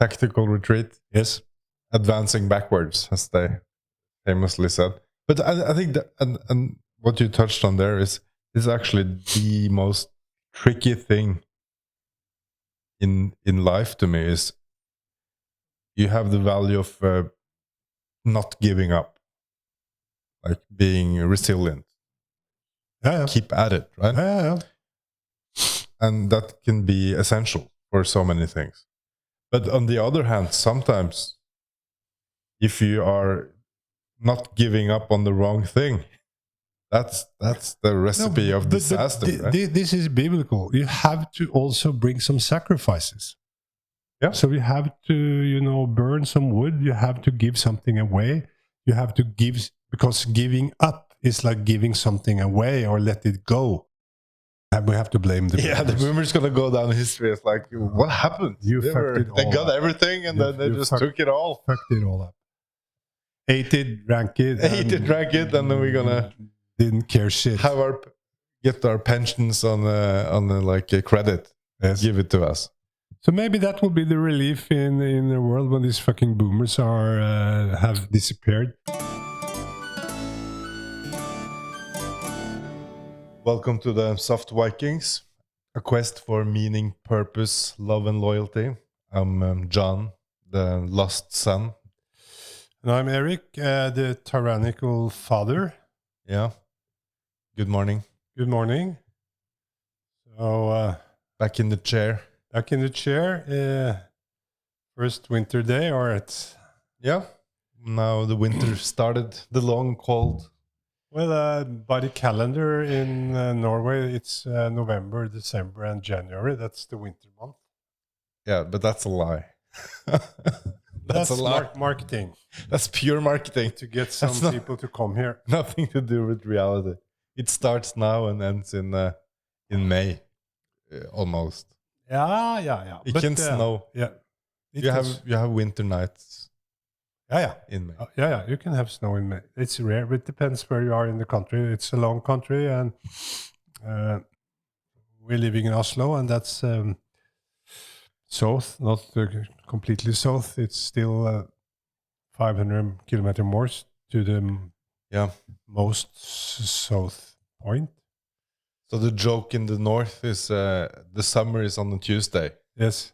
tactical retreat, Yes. advancing backwards, as they famously said. But I think that, and what you touched on there is actually the most tricky thing in life to me is you have the value of not giving up, like being resilient. Yeah. Keep at it, right? Yeah. And that can be essential for so many things. But on the other hand, sometimes if you are not giving up on the wrong thing, that's the recipe of disaster. Right? This is biblical. You have to also bring some sacrifices. Yeah. So you have to, burn some wood. You have to give something away. You have to give, because giving up is like giving something away or let it go. And we have to blame the boomers. Yeah, the boomers gonna go down in history as like, what happened? They got everything and then they just took it all. Fucked it all up. Ate it, drank it. Drank it, and then we're gonna didn't care shit. Get our pensions on like a credit. Yes. Give it to us. So maybe that will be the relief in the world when these fucking boomers have disappeared. Welcome to the Soft Vikings, a quest for meaning, purpose, love, and loyalty. I'm John, the lost son. And I'm Eric, the tyrannical father. Yeah. Good morning. Good morning. So back in the chair. Back in the chair. First winter day, or it's Now the winter started. The long cold. Well, by the calendar in Norway, it's November, December, and January. That's the winter month. Yeah, but that's a lie. That's a lie. Marketing. That's pure marketing. To get some people to come here. Nothing to do with reality. It starts now and ends in May, almost. Yeah. It can snow. Yeah. You have winter nights. Yeah. In May. Yeah. You can have snow in May. It's rare, but it depends where you are in the country. It's a long country, and we're living in Oslo, and that's south, not completely south. It's still 500 kilometers more to the most south point. So the joke in the north is the summer is on a Tuesday. Yes.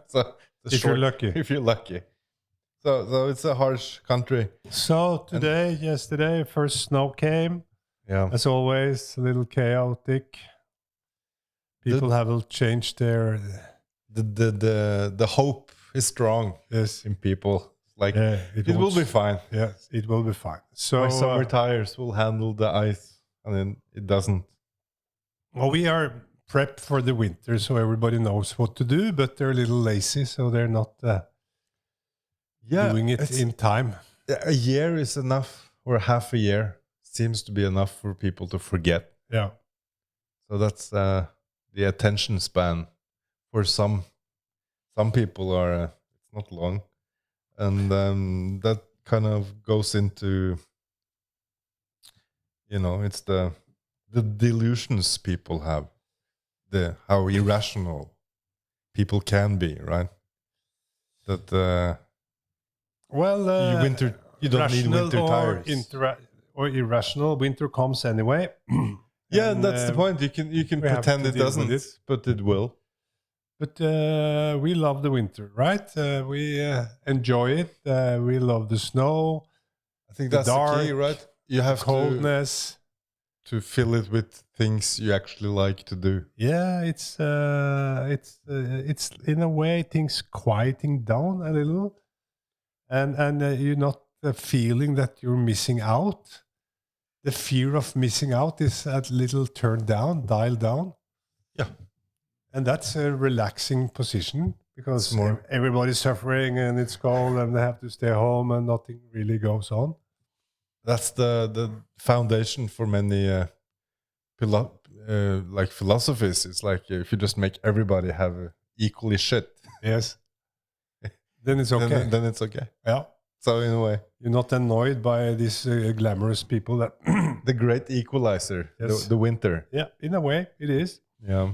So you're lucky. If you're lucky. So it's a harsh country. So yesterday, first snow came. Yeah. As always, a little chaotic. People have changed their... The hope is strong. Yes. In people. Like, it will be fine. Yes, it will be fine. So my summer tires will handle the ice, and then it doesn't. Well, we are prepped for the winter, so everybody knows what to do, but they're a little lazy, so they're not doing it in time. A year is enough, or half a year seems to be enough for people to forget. Yeah. So that's the attention span for some people are it's not long, and that kind of goes into it's the delusions people have, how irrational people can be, right? That you don't need winter tires. Or irrational. Winter comes anyway. Yeah, and that's the point. You can pretend it doesn't, but it will. But we love the winter, right? We enjoy it. We love the snow. I think that's the key, right? You have coldness to fill it with things you actually like to do. Yeah, it's in a way things quieting down a little, and you're not feeling that you're missing out. The fear of missing out is a little turned down, dialed down. Yeah. And that's a relaxing position because everybody's suffering and it's cold and they have to stay home and nothing really goes on. That's the foundation for many like philosophies. It's like if you just make everybody have equally shit. Yes. Then it's okay. Then it's okay. Yeah. So in a way, you're not annoyed by these glamorous people that the great equalizer, yes. the winter. Yeah, in a way it is. Yeah.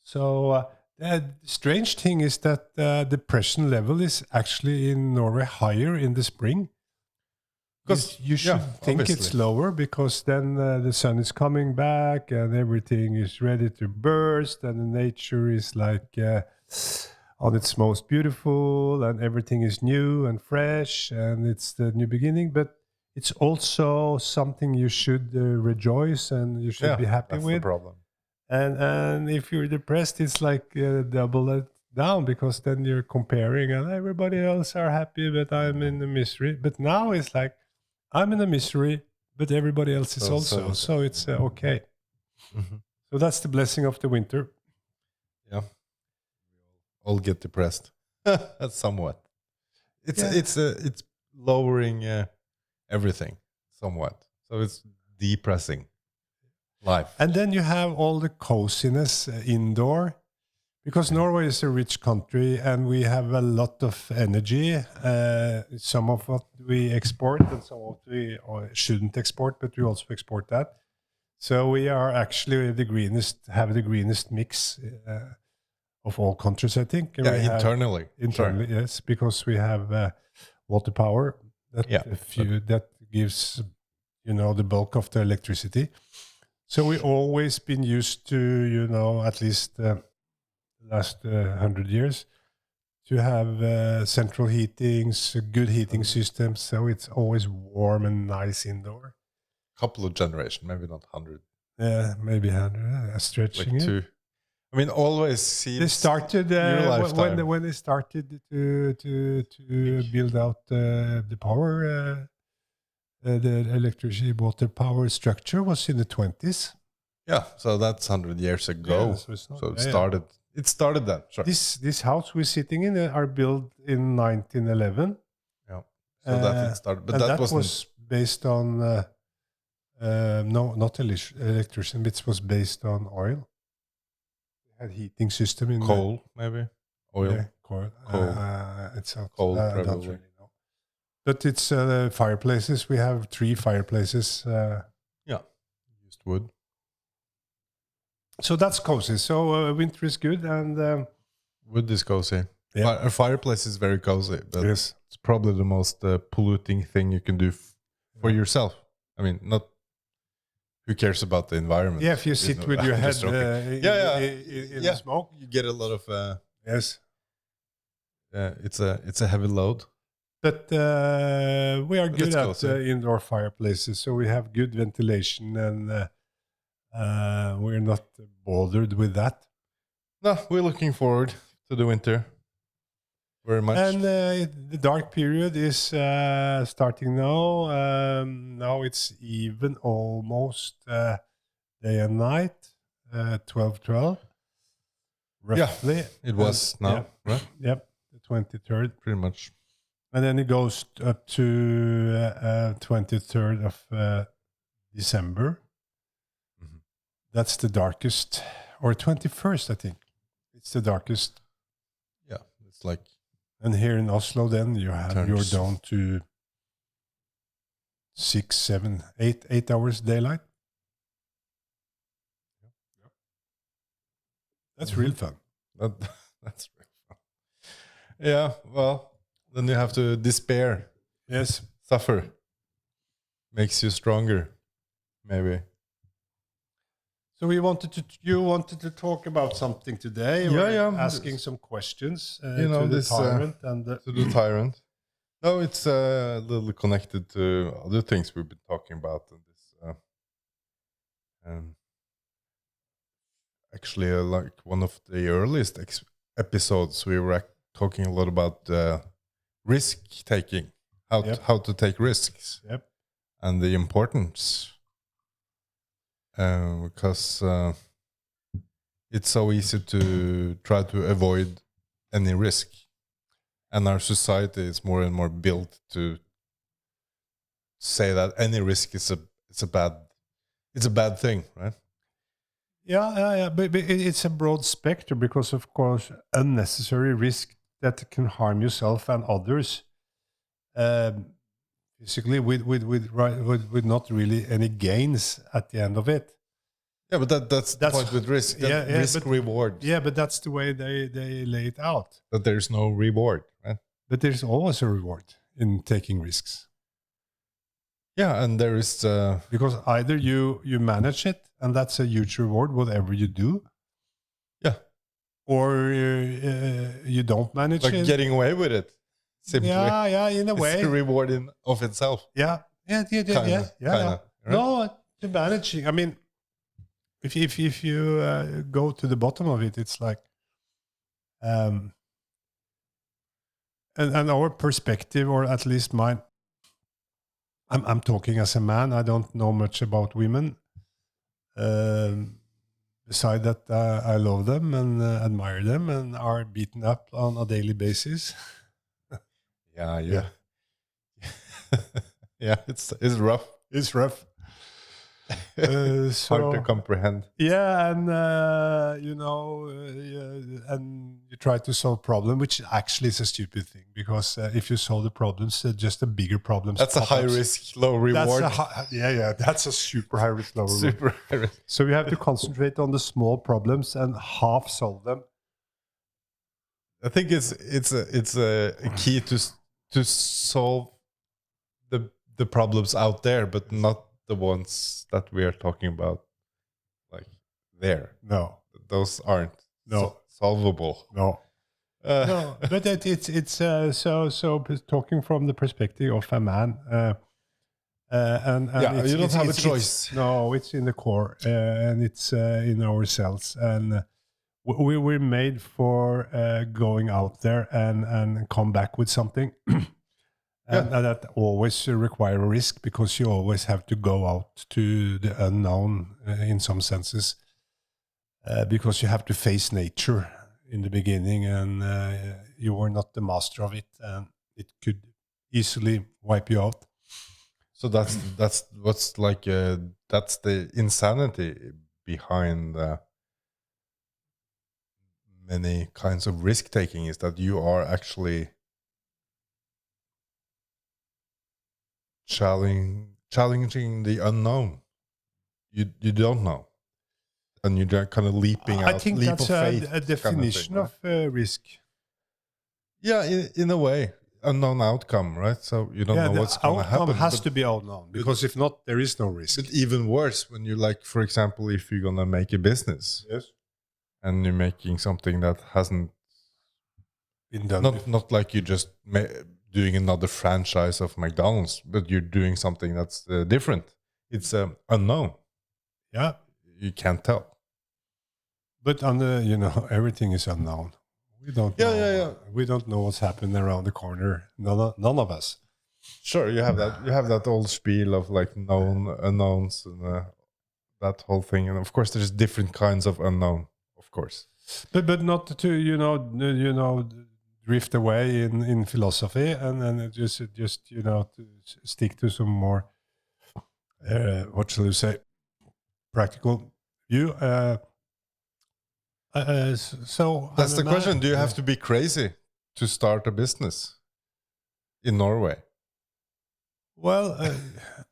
So The strange thing is that depression level is actually in Norway higher in the spring. Because You should think it's obviously. lower because then the sun is coming back and everything is ready to burst and the nature is like on its most beautiful and everything is new and fresh and it's the new beginning. But it's also something you should rejoice and you should be happy that's with. the problem. And if you're depressed, it's like double it down because then you're comparing and everybody else are happy, but I'm in the misery. But now it's like I'm in the misery, but everybody else is also. So it's okay. Mm-hmm. So that's the blessing of the winter. Yeah, all get depressed. Somewhat. It's Yeah. it's lowering everything somewhat. So it's depressing life. And then you have all the coziness indoor because Norway is a rich country and we have a lot of energy. Some of what we export and some of what we shouldn't export, but we also export that. So we are actually have the greenest mix of all countries, I think. And Yeah, we have- internally. internally, Sure. yes, because we have water power that gives the bulk of the electricity. So we always been used to at least the last 100 years to have central heatings, good heating systems. So it's always warm and nice indoor. Couple of generations, maybe not 100. Yeah, maybe 100. Stretching Like it. 2. I mean, always seems They started your lifetime. when they started to build out the power, the electricity water power structure was in the 20s. Yeah, so that's 100 years ago. Yeah, so it's not- so it yeah, yeah. started. It started then. Sure. This house we're sitting in are built in 1911. Yeah. So that it started, but and that wasn't was based on no, not electricity. It was based on oil. They had heating system in coal, maybe oil. Yeah, coal. Coal. It's not, Coal, I don't probably. really know. But it's fireplaces. We have 3 fireplaces. Yeah, used wood. So that's cozy. So winter is good, and Wood is cozy. Yeah. A fireplace is very cozy, but yes, it's probably the most polluting thing you can do for yourself. I mean, not who cares about the environment. yeah. If you sit with your I'm head just joking. in Yeah. the smoke, You get a lot of. yes. It's a heavy load. But we are good it's at cozy. indoor fireplaces, so we have good ventilation, and we're not bothered with that. No, we're looking forward to the winter very much. And the dark period is starting now. Now it's even almost day and night, 12:12, roughly. It was now, right? Yep, the 23rd. Pretty much. And then it goes up to 23rd of December. Mm-hmm. That's the darkest, or 21st, I think. It's the darkest. Yeah, it's like. And here in Oslo, then you're down to 6, 7, 8 hours daylight. That's real fun. That's real fun. Yeah, well, then you have to despair. Yes. Suffer. Makes you stronger, maybe. So you wanted to talk about something today. Yeah. Asking some questions to this, the tyrant and to the tyrant. No, it's a little connected to other things we've been talking about in this. Actually, like one of the earliest episodes, we were talking a lot about risk taking, how to take risks, and the importance, because it's so easy to try to avoid any risk, and our society is more and more built to say that any risk is a bad thing, right? Yeah, but it's a broad spectrum because, of course, unnecessary risk that can harm yourself and others, physically, with not really any gains at the end of it. Yeah, but that's the point with risk. That risk reward. Yeah, but that's the way they lay it out. That there's no reward, right? But there's always a reward in taking risks. Yeah, and there is because either you manage it, and that's a huge reward, whatever you do. Yeah. Or you don't manage like it. getting away with it. Simply. Yeah, in a way. It's a reward in of itself. Yeah. Kinda. Right? No, the managing. I mean, if you go to the bottom of it, it's like, and our perspective, or at least mine. I'm talking as a man. I don't know much about women. Beside that, I love them and admire them, and are beaten up on a daily basis. Yeah. Yeah, it's rough. It's rough. Hard to comprehend. Yeah, and and you try to solve problem, which actually is a stupid thing, because if you solve the problems, just a bigger problem. That's a high risk, low reward. That's a super high risk, low reward. Super high risk. So we have to concentrate on the small problems and half solve them. I think it's a key to solve the problems out there, but not the ones that we are talking about, like there. No, those aren't solvable. No, but it's so talking from the perspective of a man, and you don't have a choice. No, it's in the core, and it's in ourselves, and we were made for going out there and come back with something. And that always require a risk, because you always have to go out to the unknown in some senses, because you have to face nature in the beginning, and you were not the master of it, and it could easily wipe you out. So that's what's like that's the insanity behind many kinds of risk taking, is that you are actually challenging the unknown. You don't know, and you're kind of leaping out. I think that's a definition kind of, thing, right? Of risk. Yeah, in a way, unknown outcome, right? So you don't know what's going to happen. Outcome has to be unknown, because if not, there is no risk. But even worse, when you, like, for example, if you're going to make a business, and you're making something that hasn't been done, not like you just doing another franchise of McDonald's, but you're doing something that's different. It's unknown. Yeah, you can't tell. But on the everything is unknown. We don't. Yeah. We don't know what's happening around the corner. None of us. Sure, you have that. You have that old spiel of like known unknowns and that whole thing. And of course, there's different kinds of unknown. Of course, but not to drift away in philosophy, and then just to stick to some more what shall you say, practical view. So that's the question. Do you have to be crazy to start a business in Norway? Well,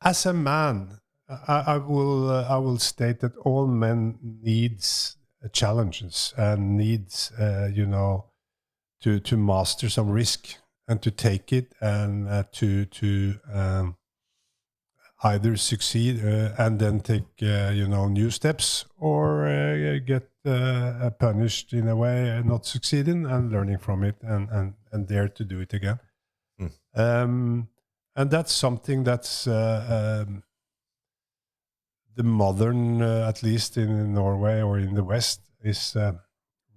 as a man, I will state that all men needs challenges and needs to master some risk and to take it and to either succeed and then take new steps, or get punished in a way and not succeeding and learning from it and dare to do it again. And that's something that's the modern, at least in Norway or in the West, is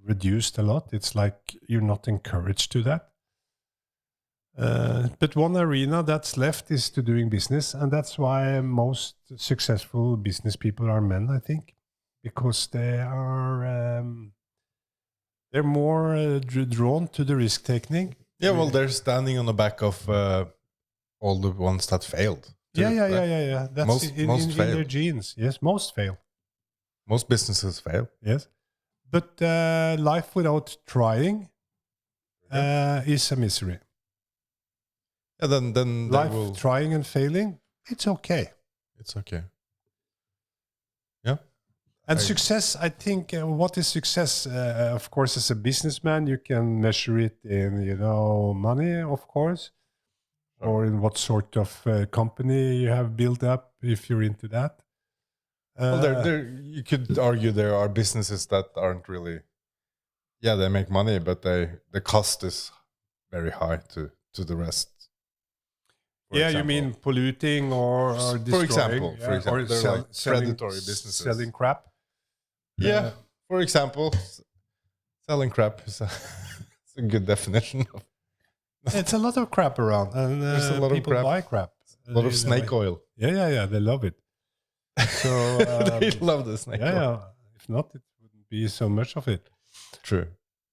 reduced a lot. It's like you're not encouraged to that. But one arena that's left is to doing business, and that's why most successful business people are men, I think, because they are they're more drawn to the risk taking. Yeah, well, they're standing on the back of all the ones that failed. Yeah. That's most in fail. their genes. Yes, most fail. Most businesses fail. Yes, but life without trying is a misery. Yeah, then life trying and failing, it's okay. It's okay. Yeah, And success, I think, what is success? Of course, as a businessman, you can measure it in, money, of course, or in what sort of company you have built up, if you're into that. Well, you could argue there are businesses that aren't really. Yeah, they make money, but the cost is very high to the rest. Yeah, you mean polluting or destroying? For example, or they're like predatory businesses. Selling crap. Yeah, for example, selling crap is it's a good definition of. It's a lot of crap around, and There's a lot people of crap. buy crap. A lot of snake oil. Yeah, they love it. So they love the snake oil. Yeah. If not, it wouldn't be so much of it. True.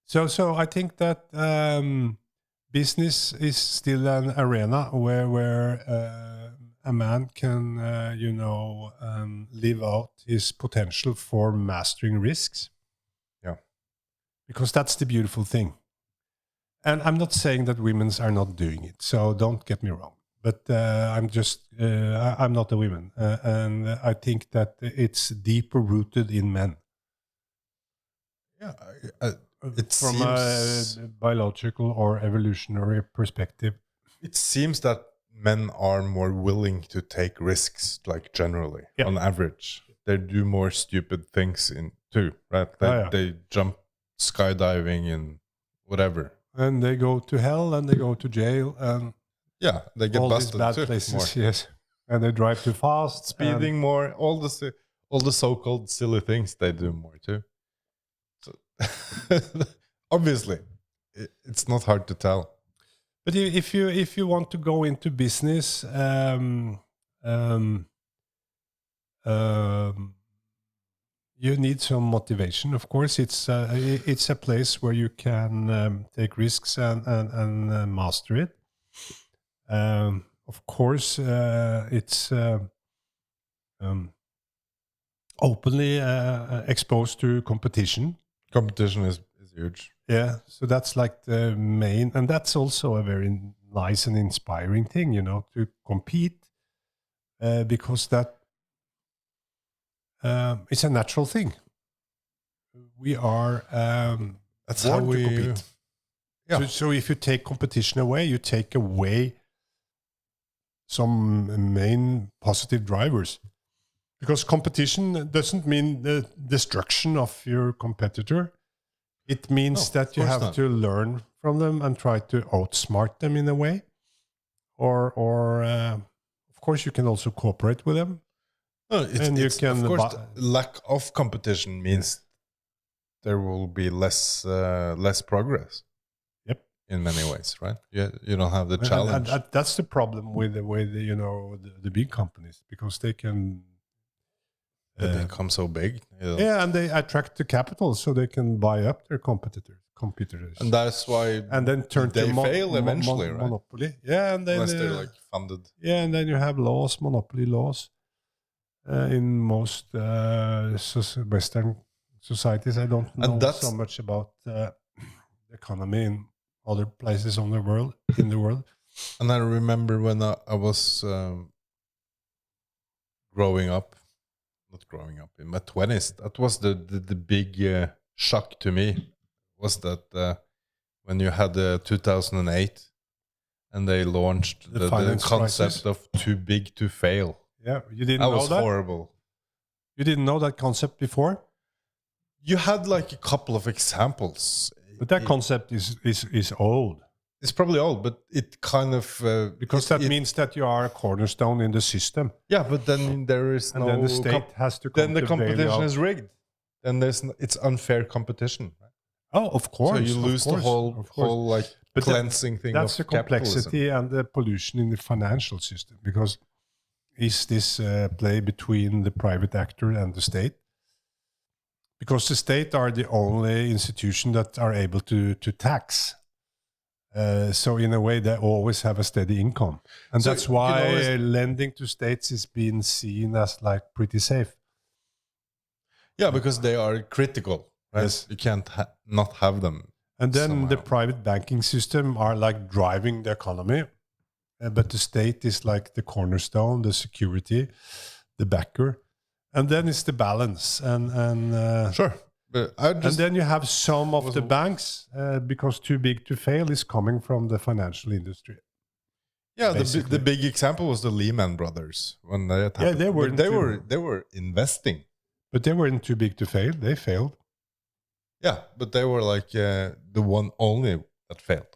So I think that business is still an arena where a man can, live out his potential for mastering risks. Yeah. Because that's the beautiful thing. And I'm not saying that women are not doing it, so don't get me wrong. But I'm not a woman. And I think that it's deeper rooted in men. Yeah. From a biological or evolutionary perspective. It seems that men are more willing to take risks, like generally, on average. They do more stupid things too, right? They jump skydiving and whatever. And they go to hell and they go to jail and they get all busted these bad too, places. more. Yes, and they drive too fast, speeding more. All the so-called silly things they do more too. So obviously, it's not hard to tell. But if you want to go into business, you need some motivation. Of course, it's a place where you can take risks and master it. Of course, it's openly exposed to competition. Competition is huge. Yeah, so that's like the main, and that's also a very nice and inspiring thing, to compete, because that it's a natural thing. We are that's born how we to compete. Yeah. So if you take competition away, you take away some main positive drivers. Because competition doesn't mean the destruction of your competitor. It means that you have to learn from them and try to outsmart them in a way. Or of course, you can also cooperate with them. Of course, lack of competition means there will be less progress. Yep, in many ways, right? You don't have the challenge. And that's the problem with the big companies, because they can. They become so big. Yeah, and they attract the capital, so they can buy up their competitors. And that's why. And then turn they to fail eventually, right? Monopoly. Yeah, and then unless they're like funded. Yeah, and then you have monopoly laws, in most Western societies. I don't know so much about the economy in other places in the world. And I remember when I was not growing up in my 20s, that was the big shock to me, was that when you had 2008 and they launched the concept of too big to fail. Yeah, you didn't know that? That was horrible. You didn't know that concept before? You had like a couple of examples. But that concept is old. It's probably old, but it kind of... because that means that you are a cornerstone in the system. Yeah, but then there is and then the state has to come. Then the competition is rigged. Then it's unfair competition. Right? Oh, of course. So you lose the whole like but cleansing thing of capitalism. That's the complexity and the pollution in the financial system. Because is this play between the private actor and the state? Because the state are the only institution that are able to tax. So in a way, they always have a steady income. And so that's why lending to states is being seen as like pretty safe. Yeah, because they are critical. Right? Yes. You can't not have them. And then the private banking system are like driving the economy. But the state is like the cornerstone, the security, the backer. And then it's the balance, and Sure, but I and just then you have some of was- the banks because too big to fail is coming from the financial industry. yeah. basically. The big example was the Lehman Brothers when that Yeah, happened. they But weren't they were investing. But they weren't too big to fail. They failed. Yeah, but they were like the one only that failed.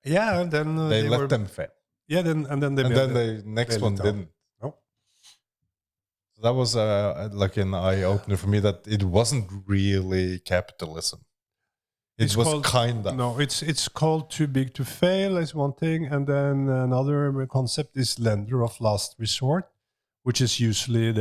Yeah, and then They let were. them fail, Yeah, then they and bailed then it- the next bailed one it out. didn't. No. So that was like an eye opener for me that it wasn't really capitalism. It It's was called- kind of. No, it's called too big to fail is one thing, and then another concept is lender of last resort, which is usually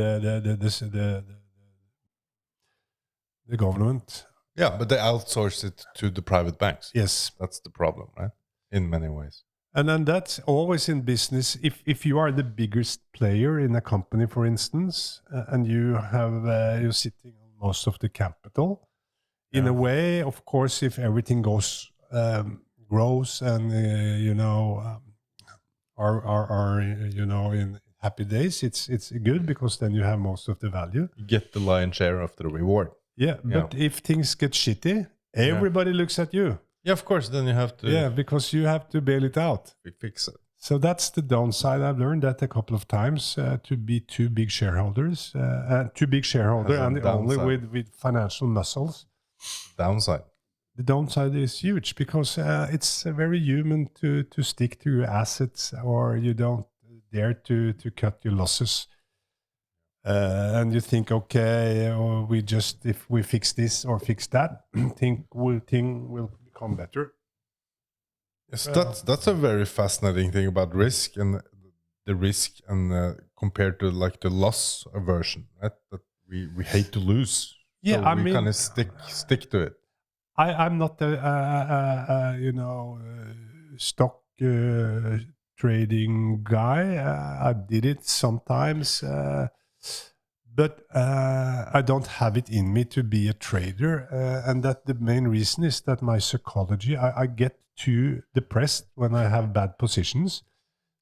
the government. Yeah, but they outsource it to the private banks. Yes, That's the problem, right? In many ways. and then that's always in business. If you are the biggest player in a company, for instance, and you have you're sitting on most of the capital, in Yeah. a way, of course, if everything goes grows and are in happy days, it's good because then you have most of the value. You get the lion's share of the reward. Yeah, but if things get shitty, everybody looks at you. Yeah, of course. Then you have to Yeah, because you have to bail it out. fix it. So that's the downside. I've learned that a couple of times to be too big shareholders, too big shareholder, Has a and only downside. with financial muscles. Downside. The downside is huge because it's very human to stick to your assets, or you don't dare to cut your losses. And you think, okay, or if we fix this or fix that, thing will become better. Yes, that's a very fascinating thing about risk and the risk and compared to like the loss aversion, right? That we hate to lose. Yeah, So I we mean, kind of stick to it. I'm not a stock trading guy. I did it sometimes, but I don't have it in me to be a trader. And that the main reason is that my psychology, I get too depressed when I have bad positions.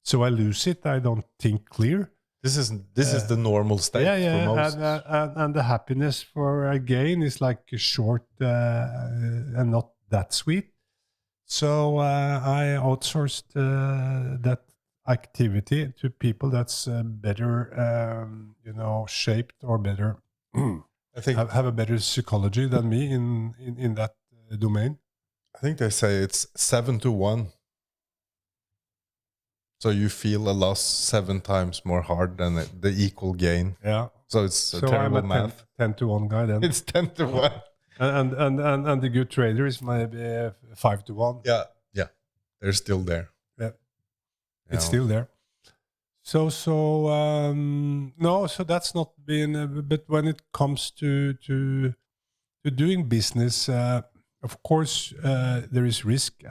So I lose it. I don't think clear. This is the normal state for most. And the happiness for a gain is like short and not that sweet. So I outsourced that activity to people that's better, shaped or better I think have a better psychology than me in that domain. I think they say it's 7-1. So you feel a loss 7 times more hard than the equal gain. Yeah. So it's a So terrible I'm a math. 10-1 guy then. It's 10-1. And the good trader is maybe 5-1. Yeah. They're still there. Yeah. You It's know. still there. So no, so that's not been. But when it comes to doing business, of course, there is risk.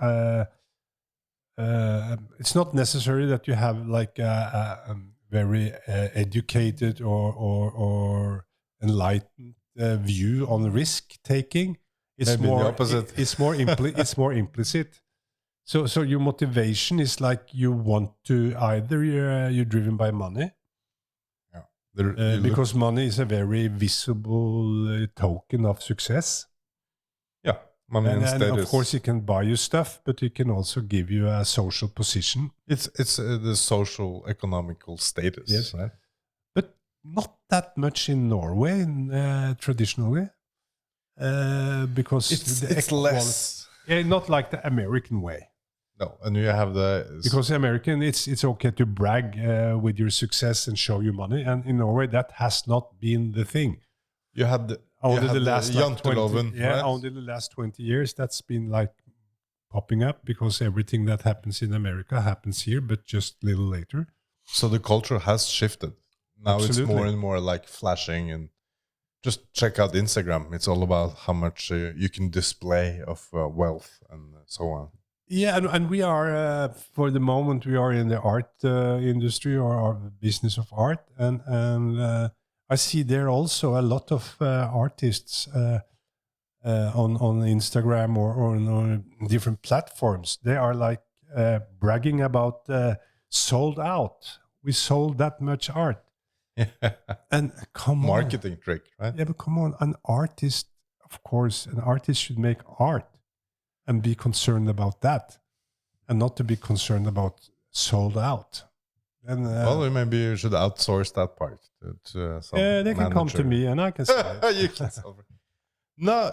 It's not necessary that you have like a very educated or enlightened view on risk taking. It's Maybe the more opposite. It's more it's more implicit. So your motivation is like you want to either you're driven by money because money is a very visible token of success. Yeah, money and And status. of course, it can buy you stuff, but it can also give you a social position. It's the social economical status. Yes. Right? But not that much in Norway traditionally, because It's less. Yeah, not like the American way. No, and you have the Because American, it's okay to brag with your success and show your money, and in Norway that has not been the thing. you had the Only the last like, 20, janteloven, yeah, right? only the last 20 years that's been like popping up because everything that happens in America happens here, but just a little later. So the culture has shifted. Now Absolutely. it's more and more like flashing and just check out Instagram. It's all about how much you can display of wealth and so on. Yeah, and we are for the moment we are in the art industry or our business of art, and I see there also a lot of artists on Instagram or on different platforms. They are like bragging about sold out. We sold that much art. Yeah. And come on. Marketing trick, right? Yeah, but come on. An artist, of course, an artist should make art and be concerned about that, and not to be concerned about sold out. And Well, maybe you should outsource that part to some they can come to manager. me and I can sell it. You can solve it. No,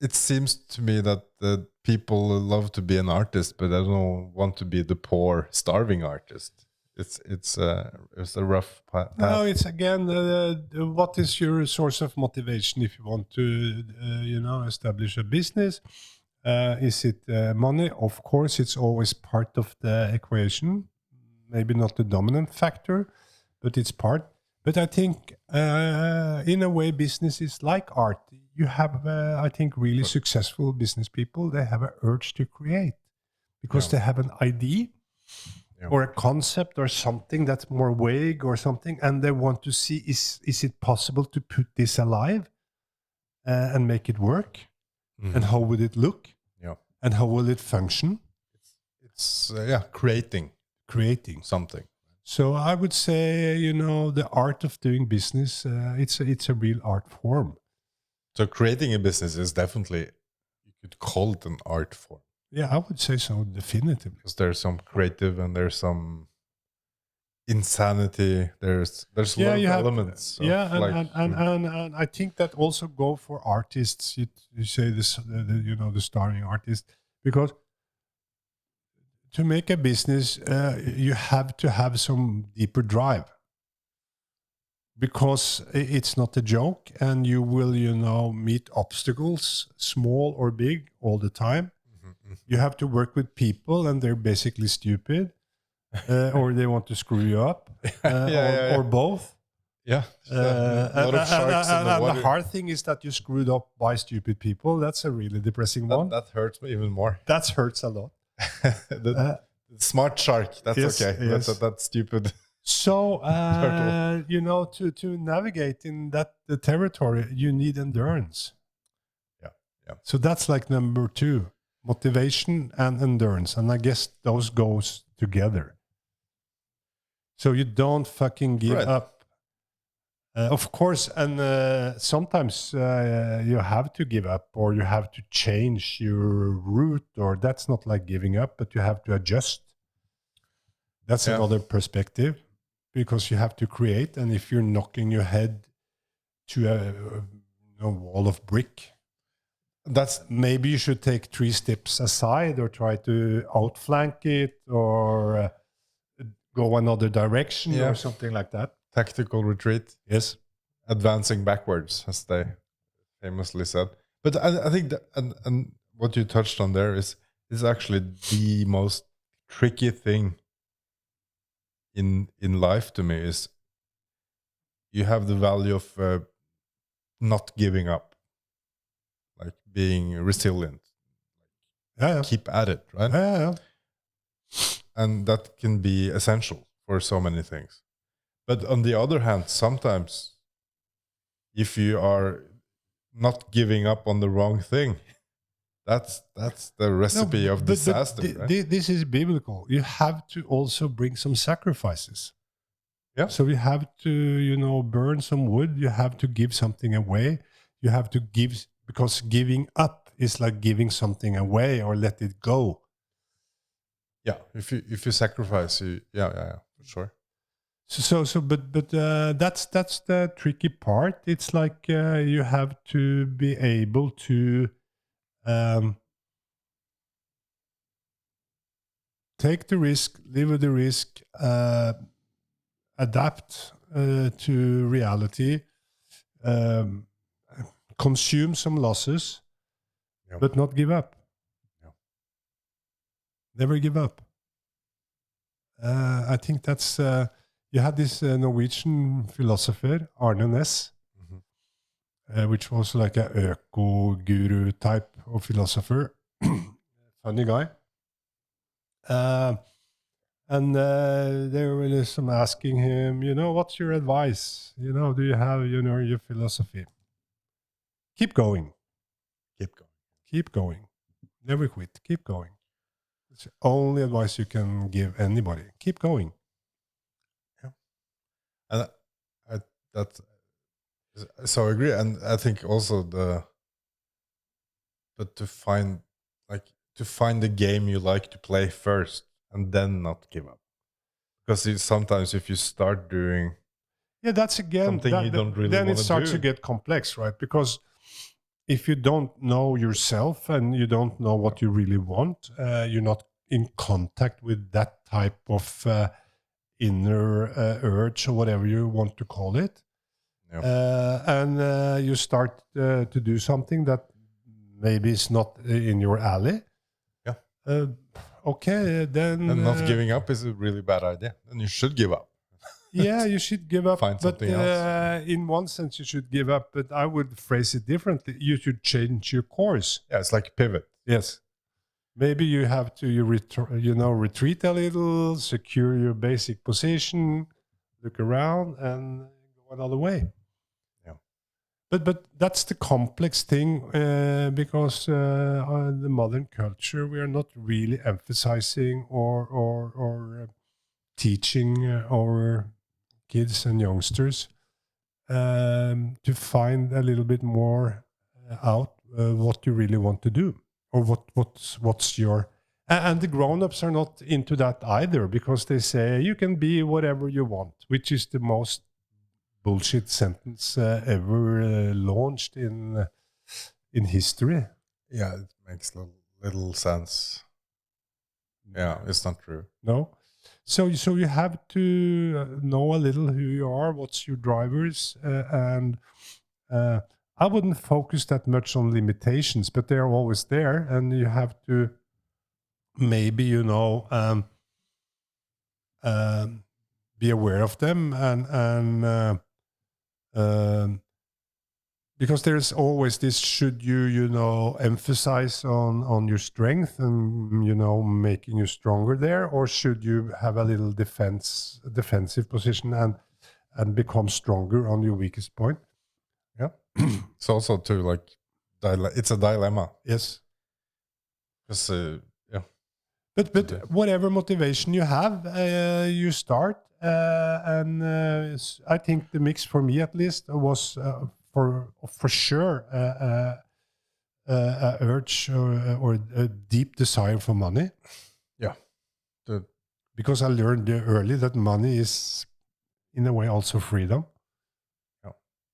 it seems to me that the people love to be an artist, but they don't want to be the poor, starving artist. It's a rough path. No, it's again, what is your source of motivation if you want to, establish a business? Is it money? Of course, it's always part of the equation. Maybe not the dominant factor, but it's part. But I think, in a way, business is like art. You have, I think, really successful business people. They have an urge to create because Yeah. they have an idea Yeah. or a concept or something that's more vague or something, and they want to see is it possible to put this alive and make it work, and how would it look, Yeah. and how will it function? It's creating something. So I would say, the art of doing business, it's a real art form. So creating a business is definitely, you could call it an art form, Yeah, I would say so, definitively. because there's some creative and there's some insanity. There's a lot of elements. Yeah, of and I think that also go for artists. You say this, the starring artist, because to make a business, you have to have some deeper drive, because it's not a joke, and you will, meet obstacles, small or big, all the time. You have to work with people, and they're basically stupid, or they want to screw you up, or both. Yeah, a lot of sharks in the And water. the hard thing is that you screwed up by stupid people. That's a really depressing one. That hurts me even more. That hurts a lot. The smart shark, that's Yes, okay. yes. That's stupid. So, to navigate in that the territory, you need endurance. Yeah. So that's like number 2, motivation and endurance. And I guess those goes together. So you don't fucking give Right. up. Of course, and sometimes you have to give up, or you have to change your route, or that's not like giving up, but you have to adjust. That's another perspective, because you have to create, and if you're knocking your head to a wall of brick, maybe you should take 3 steps aside, or try to outflank it, or go another direction, or something like that. Tactical retreat. Yes. Advancing backwards, as they famously said. But I think that, and what you touched on there is actually the most tricky thing in life to me, is you have the value of not giving up, like being resilient. Keep at it, right? Yeah. And that can be essential for so many things. But on the other hand, sometimes if you are not giving up on the wrong thing, that's the recipe of disaster. Right? This is biblical. You have to also bring some sacrifices. Yeah. So you have to, burn some wood. You have to give something away. You have to give, because giving up is like giving something away, or let it go. Yeah. If you sacrifice, for sure. But that's the tricky part. It's like you have to be able to take the risk, live with the risk, adapt to reality, consume some losses, but not give up. Never give up. I think that's you had this Norwegian philosopher, Arne Næss, which was like a eco-guru type of philosopher. Funny guy. And they were really some asking him, what's your advice? Do you have, your philosophy? Keep going. Keep going. Keep going. Never quit. Keep going. It's the only advice you can give anybody. Keep going. And I that so I agree, and I think also but to find the game you like to play first, and then not give up. Because sometimes if you start doing Yeah, that's again something you don't really then it want to starts to do, get complex, right? Because if you don't know yourself and you don't know what you really want, you're not in contact with that type of inner urge or whatever you want to call it, and you start to do something that maybe is not in your alley. yeah, Okay, then and not giving up is a really bad idea. And you should give up. yeah, you should give up. Find But something else. in one sense, you should give up. But I would phrase it differently. You should change your course. Yeah, it's like pivot. Yes. Maybe you have to retreat a little, secure your basic position, look around, and go another way. Yeah. But that's the complex thing because the modern culture, we are not really emphasizing or teaching our kids and youngsters to find a little bit more out what you really want to do, or what's your and the grown-ups are not into that either, because they say you can be whatever you want, which is the most bullshit sentence ever launched in history. Yeah, it makes little sense. Yeah, it's not true. No. So you have to know a little who you are, what's your drivers, and I wouldn't focus that much on limitations, but they're always there, and you have to maybe be aware of them, and because there's always this: should you emphasize on your strength and making you stronger there, or should you have a little defensive position and become stronger on your weakest point? Yeah. It's also too like it's a dilemma. Yes. Because yeah. But whatever motivation you have, you start, and I think the mix for me at least was for sure a urge or a deep desire for money. Yeah. Because I learned early that money is in a way also freedom. Yeah.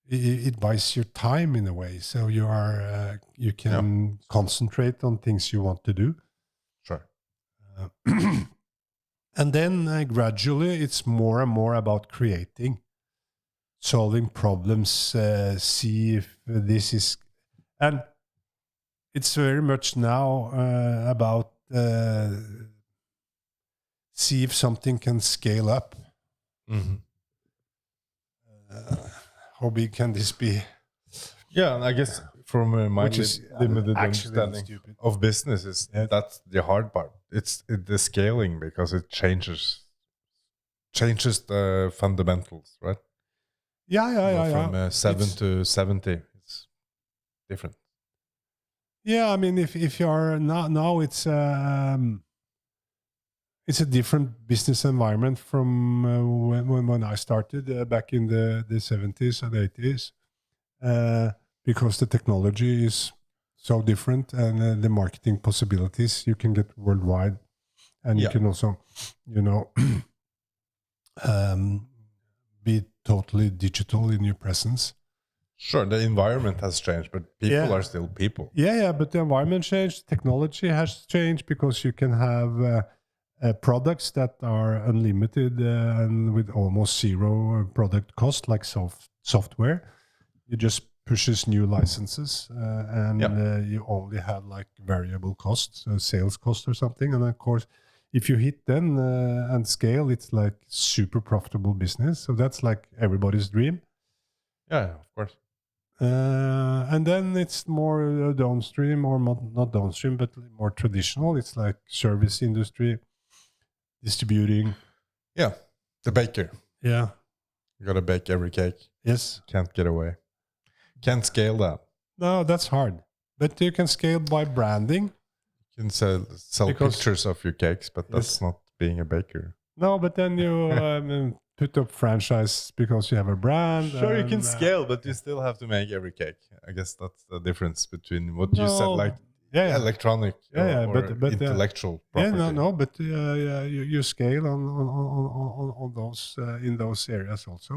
It buys your time in a way, so you can concentrate on things you want to do. Sure. And then gradually it's more and more about creating, solving problems, see if this is, and it's very much now about see if something can scale up. Mm-hmm. How big can this be? Yeah, and I guess from my Which is limited actually understanding stupid. of business is that's the hard part. It's the scaling, because it changes the fundamentals, right? Yeah. From 7 to 70, it's different. Yeah, I mean, if you are now it's a different business environment from when I started back in the 70s and 80s, because the technology is so different, and the marketing possibilities you can get worldwide, and you can also be totally digital in your presence. Sure, the environment has changed, but people are still people. Yeah, but the environment changed, technology has changed, because you can have products that are unlimited and with almost zero product cost, like software. You just pushes new licenses, and you only have like variable costs, sales cost or something. And of course, if you hit then and scale, it's like super profitable business. So that's like everybody's dream. Yeah, of course. And then it's more downstream, or not downstream, but more traditional. It's like service industry, distributing. Yeah, the baker. Yeah. You got to bake every cake. Yes. Can't get away. Can't scale that. No, that's hard. But you can scale by branding. You can sell pictures of your cakes, but that's not being a baker. No, but then you put up franchise because you have a brand. Sure, you can and, scale, but you still have to make every cake. I guess that's the difference between what you said, no, like yeah, electronic or but intellectual yeah, property. but yeah, you scale on those in those areas also.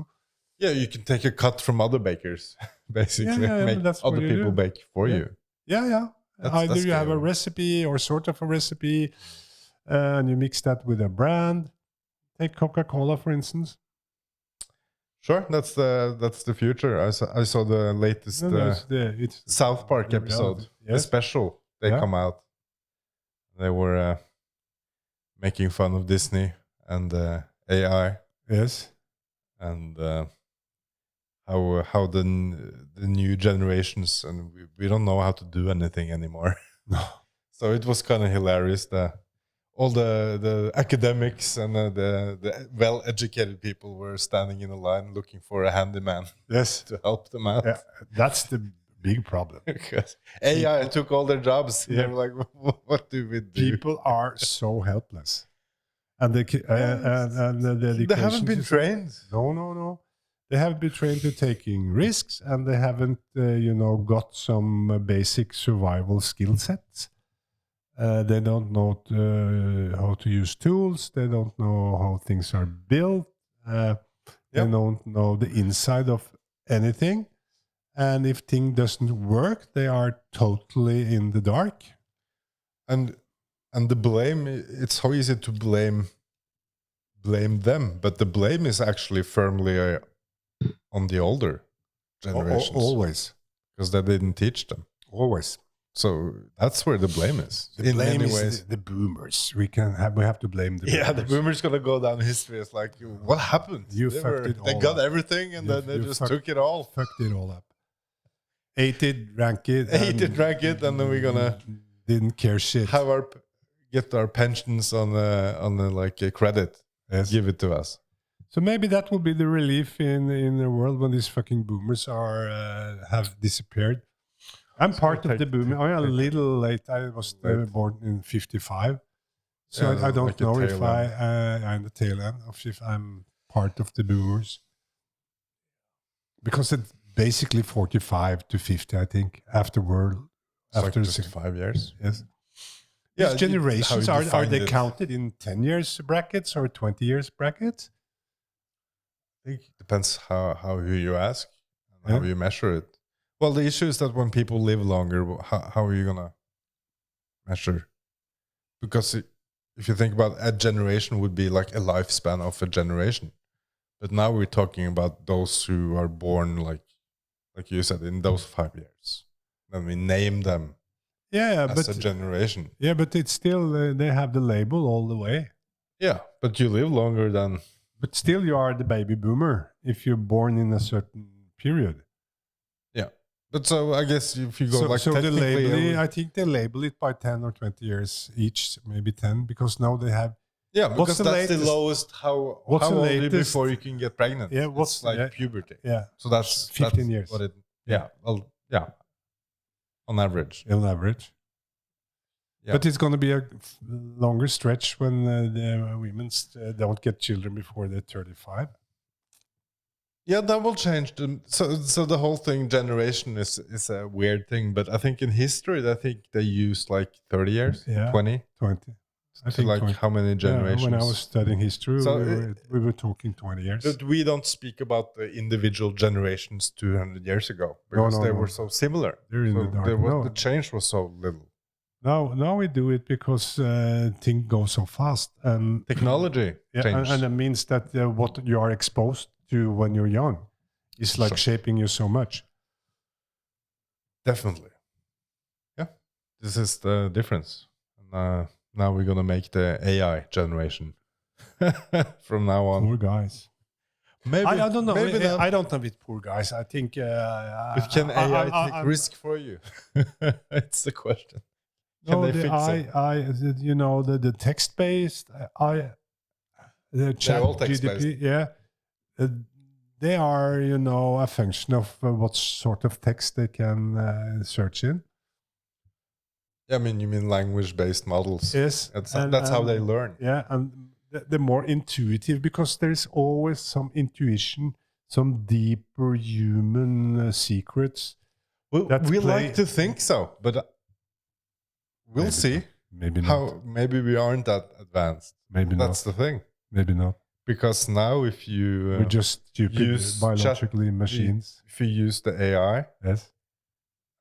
Yeah, you can take a cut from other bakers, basically, But make that's what other you people do. bake for Yeah. you. Yeah. Either That's you have a scaling. recipe or sort of a recipe, and you mix that with a brand. Take Coca-Cola, for instance. Sure, that's the future. I saw the latest No, it's South Park the episode, reality. the Yes. special. They Yeah. come out. They were making fun of Disney and AI Yes. and how the new generations, and we don't know how to do anything anymore. No. So it was kind of hilarious. All the academics and the well-educated people were standing in a line looking for a handyman Yes. to help them out. Yeah. That's the big problem. Because AI took all their jobs. And Yeah. they were like, what do we do? People are so helpless, and the dedication. They haven't been trained. No. They have been trained to taking risks, and they haven't, got some basic survival skill sets. They don't know how to use tools. They don't know how things are built. They Yep. don't know the inside of anything. And if thing doesn't work, they are totally in the dark. And the blame, it's so easy to blame them, but the blame is actually firmly on the older generations. Always. Because they didn't teach them. Always. So that's where the blame is. The in blame many is ways. the boomers. We have to blame the boomers. Yeah, the boomers gonna go down history as like, what happened? You fucked it all They got up. everything and then they just took it all. Fucked it all up. Ate it, drank it. Drank it, and then we're gonna didn't care shit. Get our pensions on a credit. Yes. Give it to us. So maybe that will be the relief in the world when these fucking boomers have disappeared. I'm part of the boomer. I'm a little late. I was born in 55. So Yeah, I don't like know if end. I'm the tail end of if I'm part of the boomers. Because it's basically 45 to 50, I think, after 5 years. Yes. Yeah, These generations, how you are define they it. counted in 10 years brackets or 20 years brackets? I think it depends who you ask and Yeah. how you measure it. Well, the issue is that when people live longer, how are you gonna measure? Because if you think about a generation would be like a lifespan of a generation, but now we're talking about those who are born like you said in those 5 years. Then we name them as a generation. Yeah, but it's still they have the label all the way. Yeah, but you live longer than. But still, you are the baby boomer if you're born in a certain period. Yeah, but so I guess if you go I think they label it by 10 or 20 years each, maybe 10, because now they have. Yeah, because that's the lowest. How old are you before you can get pregnant? Yeah, it's like puberty. Yeah, so that's 15 years. What it? Yeah, well, yeah, on average. On average. Yeah. But it's going to be a longer stretch when the women don't get children before they're 35. Yeah, that will change. So the whole thing, generation, is a weird thing. But I think in history, I think they used like 30 years, 20. I think like 20. How many generations? Yeah, when I was studying history, we were talking 20 years. But we don't speak about the individual generations 200 years ago because they were so similar. They're in the dark. The change was so little. Now we do it because things go so fast. And technology changed. And it means that what you are exposed to when you're young is like shaping you so much. Definitely. Yeah. This is the difference. Now we're going to make the AI generation from now on. Poor guys. Maybe I don't know. Maybe I don't know with poor guys. I think. But can AI take risk for you? It's the question. Can they fix it? The text-based, the chat GDP, yeah, they are, a function of what sort of text they can search in. Yeah, I mean, you mean language-based models? Yes, that's how they learn. Yeah, and the more intuitive, because there's always some intuition, some deeper human secrets. that We play- like to think so, but we'll Maybe see. not. Maybe not. How maybe we aren't that advanced. Maybe That's not. the thing. Maybe not. Because now, if you We're just stupid use biologically machines. if you use the AI, Yes.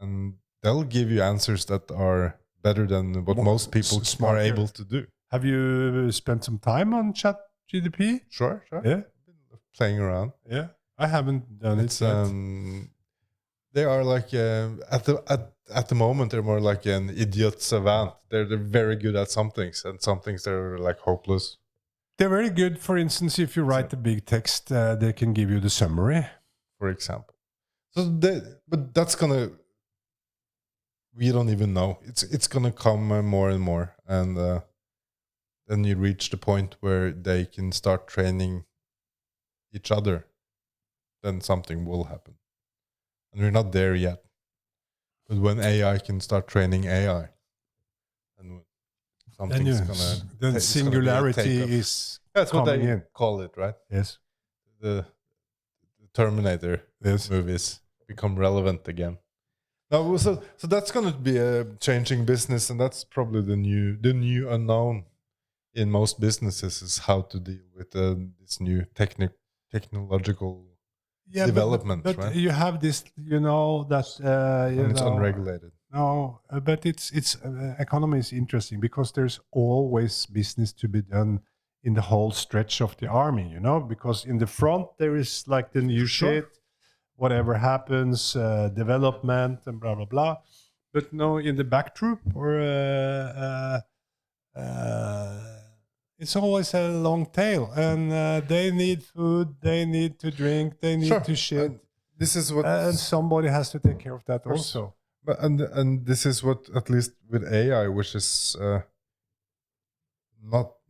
and they'll give you answers that are better than what More most people are smarter. able to do. Have you spent some time on ChatGPT? Sure. Yeah. Playing around. Yeah. I haven't done It's it yet. they are like at the moment they're more like an idiot savant. They're very good at some things, and some things they're like hopeless. They're very good. For instance, if you write the big text, they can give you the summary. For example. But that's gonna. We don't even know. It's gonna come more and more, and then you reach the point where they can start training each other. Then something will happen, and we're not there yet. But when AI can start training AI, and something's gonna then it's gonna be a singularity takeoff. is That's what coming they in. call it, right? Yes. The Terminator Yes. movies become relevant again. No, so that's going to be a changing business, and that's probably the new unknown in most businesses is how to deal with this new technological development, but right? you have this, that And it's unregulated. No, but it's economy is interesting because there's always business to be done in the whole stretch of the army, because in the front there is like the new Sure. shit, whatever happens, development and blah blah blah. But no, in the back troop or it's always a long tail, and they need food, they need to drink, they need Sure. to shit, And this is what and somebody has to take care of that course. also. But and this is what, at least with AI, which is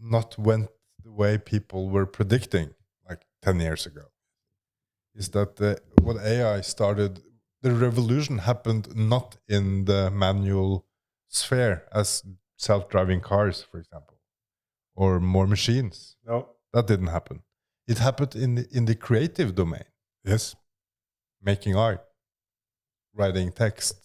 not went the way people were predicting like 10 years ago, is that what AI started, the revolution happened not in the manual sphere as self-driving cars, for example, or more machines. No. That didn't happen. It happened in the creative domain, Yes. making art, writing text,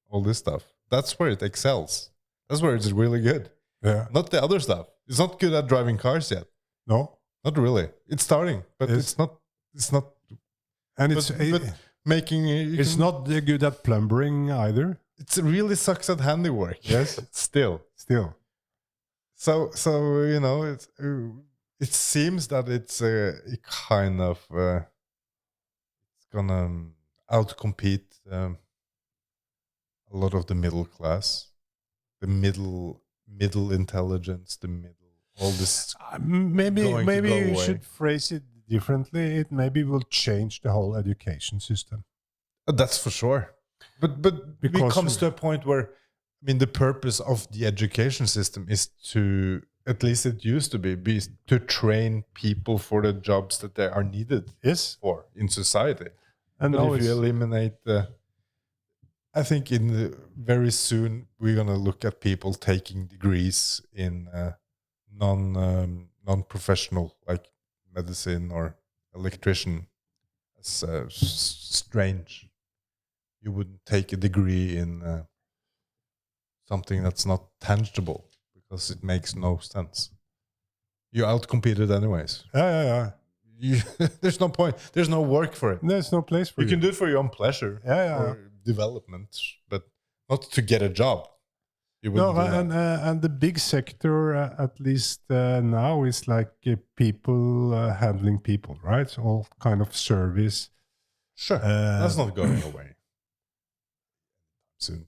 all this stuff. That's where it excels. That's where it's really good. Yeah. Not the other stuff. It's not good at driving cars yet. No. Not really. It's starting, but Yes. it's not. It's not. And But making it's not good at plumbering either. It really sucks at handiwork. Yes. Still. So it seems that it's a kind of it's gonna outcompete a lot of the middle class, the middle intelligence, all this. Maybe going to go you away. should phrase it differently. It maybe will change the whole education system. That's for sure. But it Because- comes to a point where, I mean, the purpose of the education system is to, at least it used to be to train people for the jobs that they are needed Yes. for in society. And But now if you it's eliminate I think very soon we're gonna look at people taking degrees in non-professional, like medicine or electrician, as strange. You wouldn't take a degree in something that's not tangible because it makes no sense. You outcompeted anyways. yeah. There's no point. There's no work for it. There's no place for You can do it for your own pleasure Yeah. or development, but not to get a job. You No, wouldn't do that. and the big sector, at least now, is like people handling people, right? So all kind of service. Sure, that's not going away soon.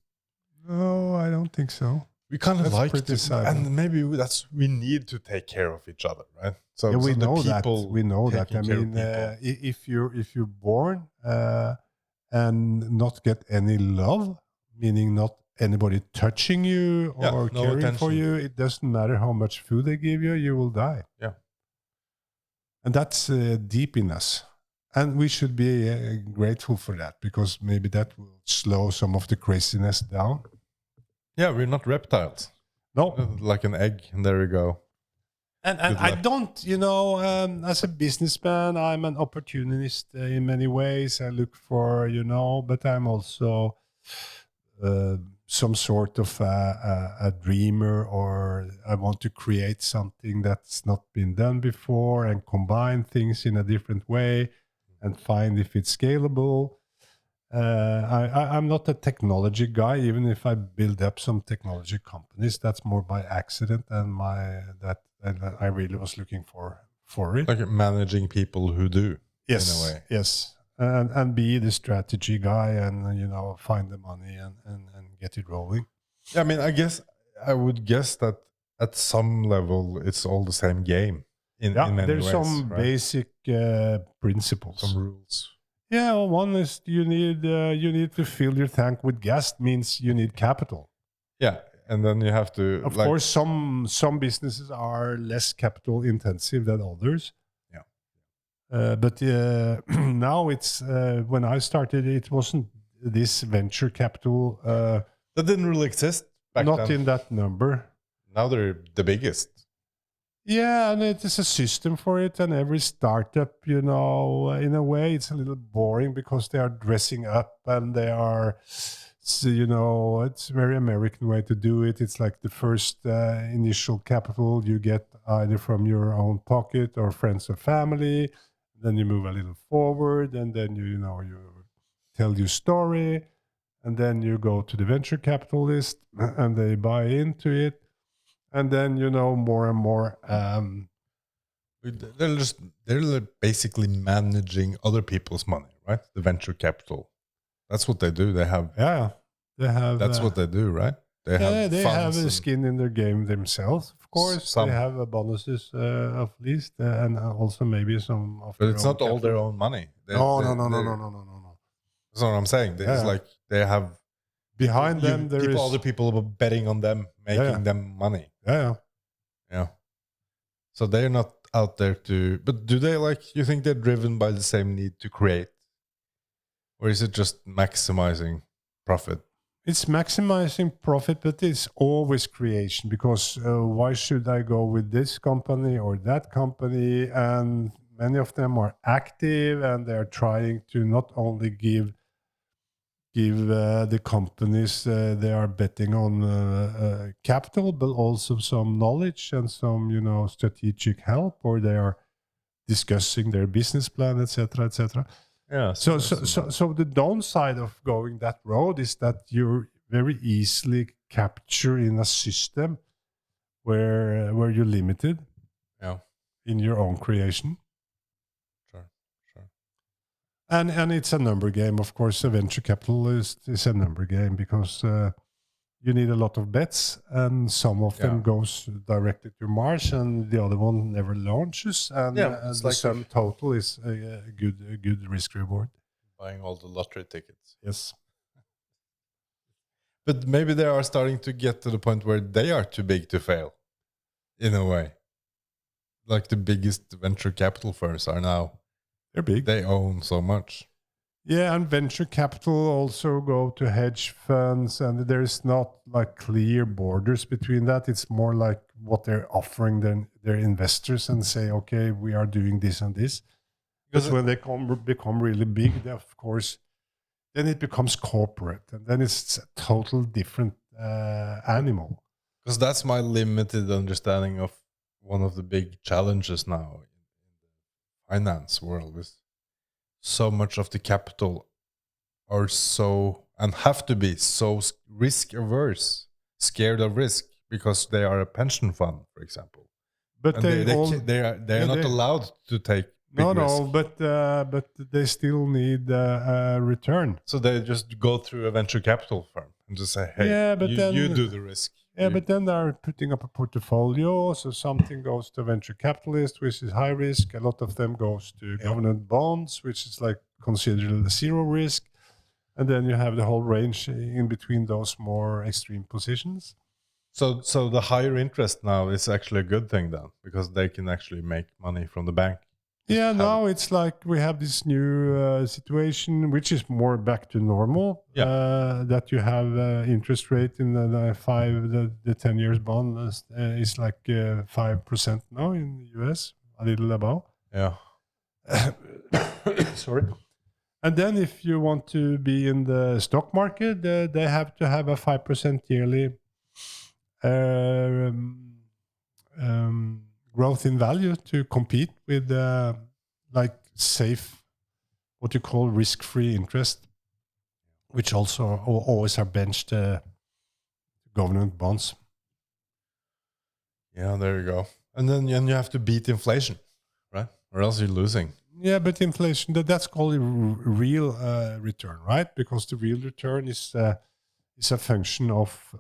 No, I don't think so. We kind of That's like pretty to, sad. and maybe we need to take care of each other, right? So Yeah, we the know that. people We know that. I taking care of mean, people. if you're born and not get any love, meaning not anybody touching you Yeah, or no caring attention. for you, it doesn't matter how much food they give you, you will die. Yeah. And that's deep in us. And we should be grateful for that, because maybe that will slow some of the craziness down. Yeah, we're not reptiles. No, Like an egg, and there we go. And Good I luck. don't, as a businessman, I'm an opportunist in many ways. I look for, but I'm also uh, some sort of a dreamer, or I want to create something that's not been done before and combine things in a different way and find if it's scalable. I'm not a technology guy, even if I build up some technology companies. That's more by accident and I really was looking for it. Like managing people who do, in a way. Yes, and be the strategy guy, and find the money and get it rolling. Yeah, I mean, I would guess that at some level it's all the same game in many There's ways, some right? basic principles. Some rules. Yeah, well, one is you need to fill your tank with gas. Means you need capital. Yeah, and then you have to, Of like, course, some businesses are less capital intensive than others. Yeah. But now it's when I started, it wasn't this venture capital. That didn't really exist back Not then. in that number. Now they're the biggest. Yeah, and it is a system for it, and every startup, in a way, it's a little boring because they are dressing up and they are, it's a very American way to do it. It's like the first initial capital you get either from your own pocket or friends or family. Then you move a little forward, and then you tell your story, and then you go to the venture capitalist, and they buy into it. And then more and more. They're basically managing other people's money, right? The venture capital. That's what they do. They have. They have. That's what they do, right? They They have a and skin in their game themselves, of course. some. They have bonuses, at least, and also maybe some of. But their it's own not all their capital. own money. No. That's what I'm saying. It's like they have Behind them, there is other people betting on them, making them money. Yeah. So they're not out there to. But do they you think they're driven by the same need to create, or is it just maximizing profit? It's maximizing profit, but it's always creation, because why should I go with this company or that company? And many of them are active, and they're trying to not only give the companies they are betting on capital, but also some knowledge and some strategic help, or they are discussing their business plan, etc., etc. Yeah. So the downside of going that road is that you're very easily captured in a system where you're limited. Yeah. In your own creation. Sure. And it's a number game, of course. A venture capitalist is a number game, because you need a lot of bets, and some of them goes directly to Mars, and the other one never launches. And the sum total is a good risk reward. Buying all the lottery tickets. Yes. But maybe they are starting to get to the point where they are too big to fail, in a way. Like the biggest venture capital firms are now. They're big. They own so much. Yeah, and venture capital also go to hedge funds, and there's not like clear borders between that. It's more like what they're offering their investors, and say, okay, we are doing this and this. Because when they become really big, of course, then it becomes corporate, and then it's a total different animal. Because that's my limited understanding of one of the big challenges now in the finance world is so much of the capital are so and have to be so risk averse, scared of risk, because they are a pension fund, for example. But they are not allowed to take big risk. But they still need a return. So they just go through a venture capital firm and just say, hey, you do the risk. Yeah, but then they're putting up a portfolio. So something goes to venture capitalist, which is high risk. A lot of them goes to government bonds, which is like considered zero risk. And then you have the whole range in between those more extreme positions. So the higher interest now is actually a good thing then, because they can actually make money from the bank. Yeah, have now it's like we have this new situation, which is more back to normal. Yeah. That you have interest rate in the 10 years bond is like 5% now in the US, a little above. Yeah. Sorry. And then if you want to be in the stock market, they have to have a 5% yearly um, growth in value to compete with like safe, what you call risk-free interest, which also always are benched government bonds. Yeah, there you go. And then you have to beat inflation, right? Or else you're losing. Yeah, but inflation, that's called a real return, right? Because the real return is a function of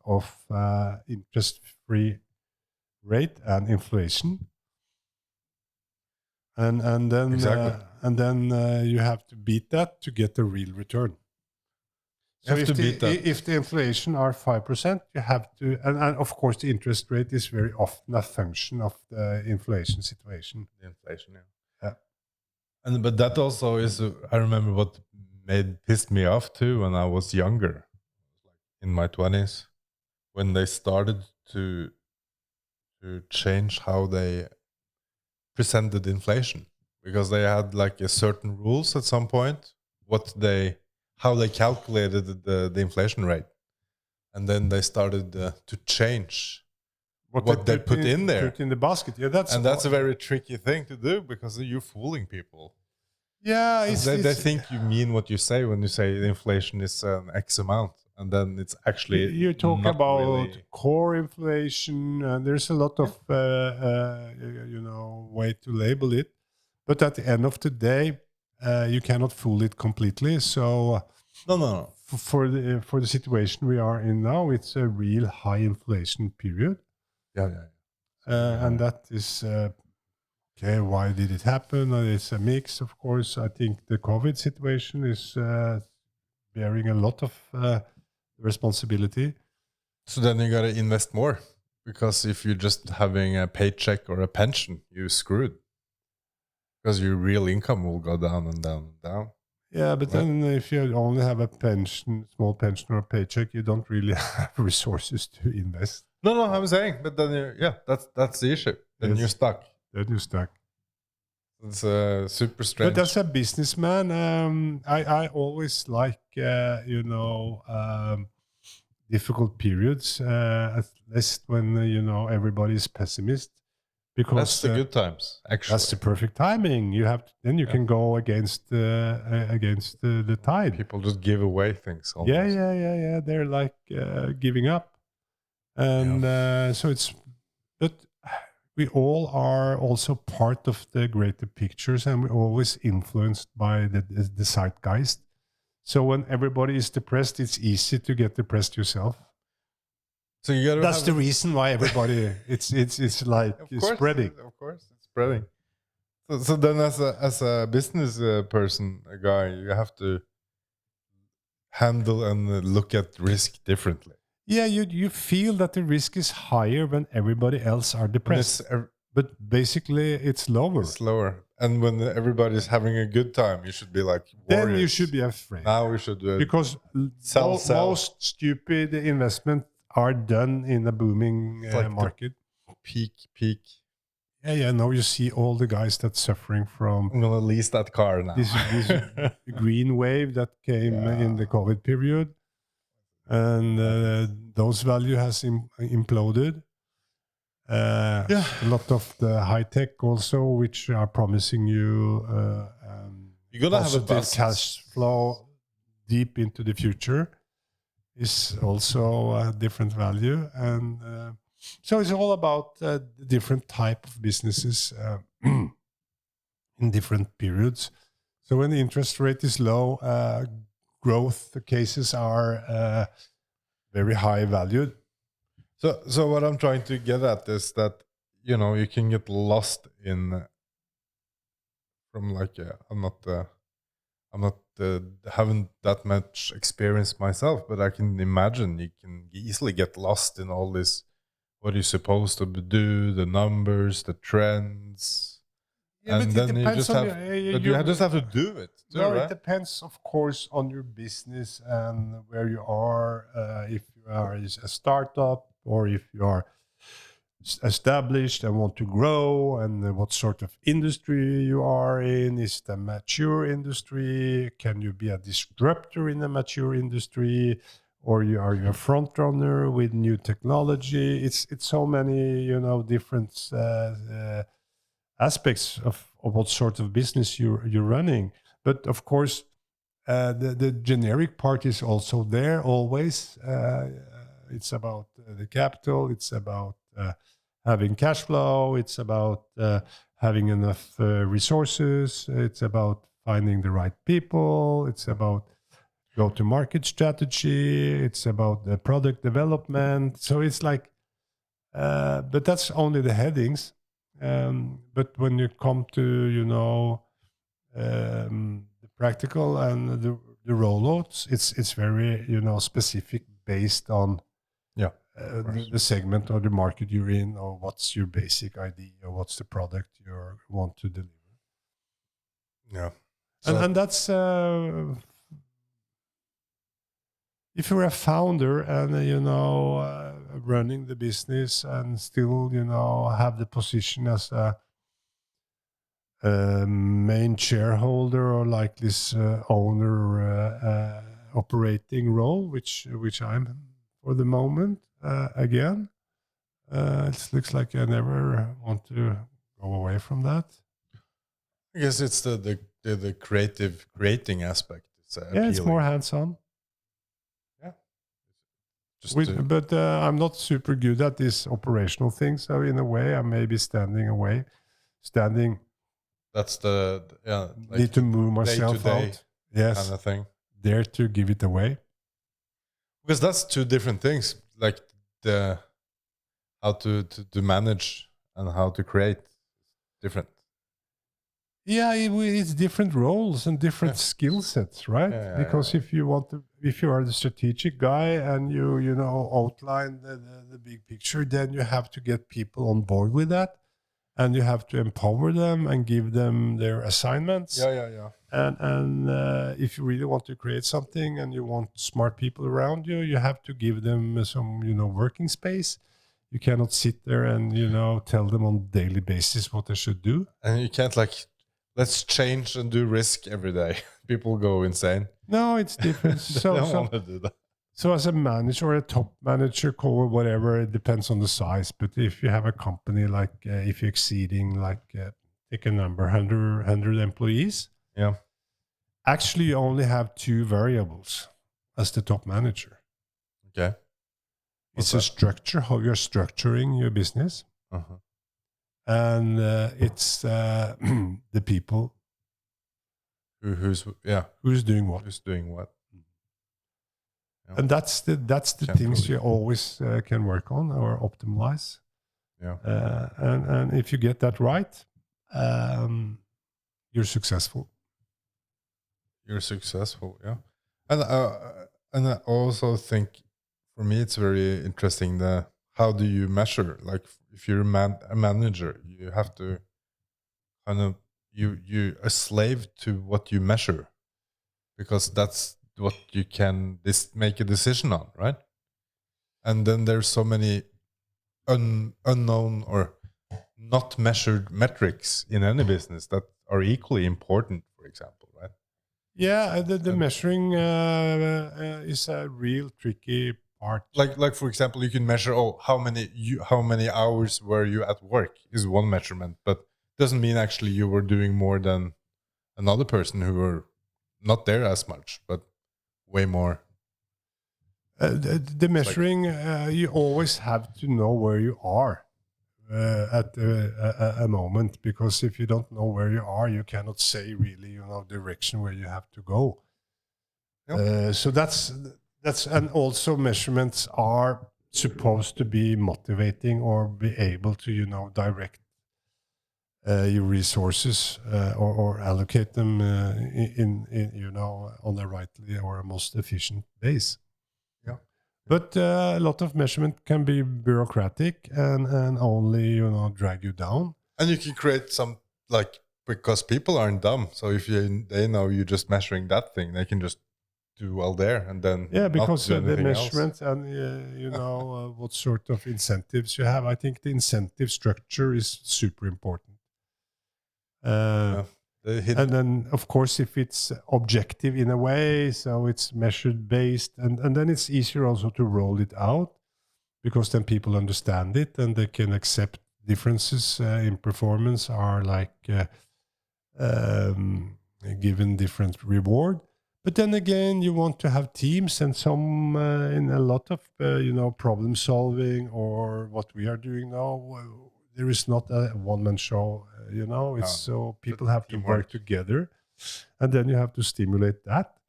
interest-free rate and inflation. And then Exactly. you have to beat that to get the real return. So You have to beat that. if the inflation are 5%, you have to, and of course the interest rate is very often a function of the inflation situation. The inflation, yeah. Yeah. But that also is. I remember what pissed me off too when I was younger, in my 20s, when they started to change how they presented inflation, because they had like a certain rules at some point, how they calculated the inflation rate, and then they started to change what they put in there. Put in the basket. Yeah, that's a very tricky thing to do, because you're fooling people. Yeah, they think you mean what you say when you say inflation is an X amount, and then it's actually you talk not about really core inflation, and there's a lot of way to label it. But at the end of the day, you cannot fool it completely. So no. For the situation we are in now, it's a real high inflation period. Yeah. And that is okay. Why did it happen? It's a mix, of course. I think the COVID situation is bearing a lot of responsibility. So then you got to invest more, because if you're just having a paycheck or a pension, you're screwed, because your real income will go down and down and down. Yeah, but then if you only have a pension, small pension or a paycheck, you don't really have resources to invest. No, I'm saying, but then that's the issue. Then you're stuck. Then you're stuck. It's super strange. But as a businessman, I always like difficult periods, at least when everybody's pessimist, because that's the good times. Actually, that's the perfect timing. Then you can go against the tide. People just give away things. Almost. Yeah. They're like giving up, and so it's. But we all are also part of the greater pictures, and we're always influenced by the zeitgeist. So when everybody is depressed, it's easy to get depressed yourself. So you gotta. That's the reason why everybody it's like spreading. Of course, it's spreading. So then, as a business person, a guy, you have to handle and look at risk differently. Yeah, you feel that the risk is higher when everybody else are depressed, but basically it's lower. It's lower, and when everybody's having a good time, you should be like warriors. Then you should be afraid. Now we should because sell. Most stupid investment are done in a booming market. Peak. Yeah. Now you see all the guys that's suffering from. I'm gonna lease that car now. This green wave that came in the COVID period. And those value has imploded. A lot of the high tech also, which are promising you you're gonna have a cash flow deep into the future, is also a different value. And so it's all about the different type of businesses in different periods. So when the interest rate is low, growth cases are very high valued. So what I'm trying to get at is that you can get lost in from like I'm not haven't that much experience myself, but I can imagine you can easily get lost in all this. What you're supposed to do, the numbers, the trends. Yeah, but and it then you depends just on have, but you just have to do it too, no, it right? depends, of course, on your business and where you are. If you are a startup or if you are established and want to grow, and what sort of industry you are in. Is it a mature industry? Can you be a disruptor in a mature industry? Or are you a front runner with new technology? It's so many different aspects of what sort of business you're running. But of course, the generic part is also there always. It's about the capital. It's about having cash flow. It's about having enough resources. It's about finding the right people. It's about go-to-market strategy. It's about the product development. So it's like, but that's only the headings. But when you come to the practical and the rollouts, it's very specific based on Yeah, the segment or the market you're in, or what's your basic idea, or what's the product you want to deliver. yeah. And that's if you're a founder and running the business and still have the position as a main shareholder, or like this owner operating role, which I'm for the moment. Again, it looks like I never want to go away from that. I guess it's the creative creating aspect. It's appealing. Yeah, it's more hands-on. Yeah, just But I'm not super good at these operational things. So in a way, I may be standing. That's like Need to move myself day-to-day out. Yes, kind of thing. dare to give it away. Because that's two different things. Like the how to manage and how to create different. Yeah, it's different roles and different skill sets, right? Because if you are the strategic guy and you outline the big picture, then you have to get people on board with that, and you have to empower them and give them their assignments. Yeah. And if you really want to create something and you want smart people around you, you have to give them some working space. You cannot sit there and tell them on a daily basis what they should do. And you can't like, let's change and do risk every day. People go insane. No, it's different. They don't want to do that. So as a manager or a top manager, call or whatever, it depends on the size. But if you have a company like, if you're exceeding take a number, 100 employees, Yeah. actually you only have two variables as the top manager. Okay. It's a structure, how you're structuring your business. Uh-huh. And it's the people. Who's doing what. Who's doing what. Yeah. And that's the things you always can work on or optimize. Yeah. And if you get that right, you're successful. You're successful, yeah. And I also think, for me, it's very interesting how do you measure? Like, if you're a manager, you have to kind of you a slave to what you measure, because that's what you can make a decision on, right? And then there's so many unknown or not measured metrics in any business that are equally important, for example, right? Yeah, the measuring is a real tricky part. Like for example, you can measure how many hours were you at work is one measurement, but doesn't mean actually you were doing more than another person who were not there as much, but way more. The measuring, you always have to know where you are at a moment, because if you don't know where you are, you cannot say really direction where you have to go. Yep. So that's and also measurements are supposed to be motivating or be able to direct your resources or allocate them in on a rightly or a most efficient base. Yeah. But a lot of measurement can be bureaucratic and only drag you down. And you can create some like because people aren't dumb. So if they know you're just measuring that thing, they can just do well there and then Yeah, not because do the anything else. measurements and what sort of incentives you have. I think the incentive structure is super important. Yeah. And then, of course, if it's objective in a way, so it's measured based, and then it's easier also to roll it out because then people understand it and they can accept differences in performance are like given different reward. But then again, you want to have teams, and some in a lot of problem solving or what we are doing now. There is not a one-man show. It's so people have to work together, and then you have to stimulate that,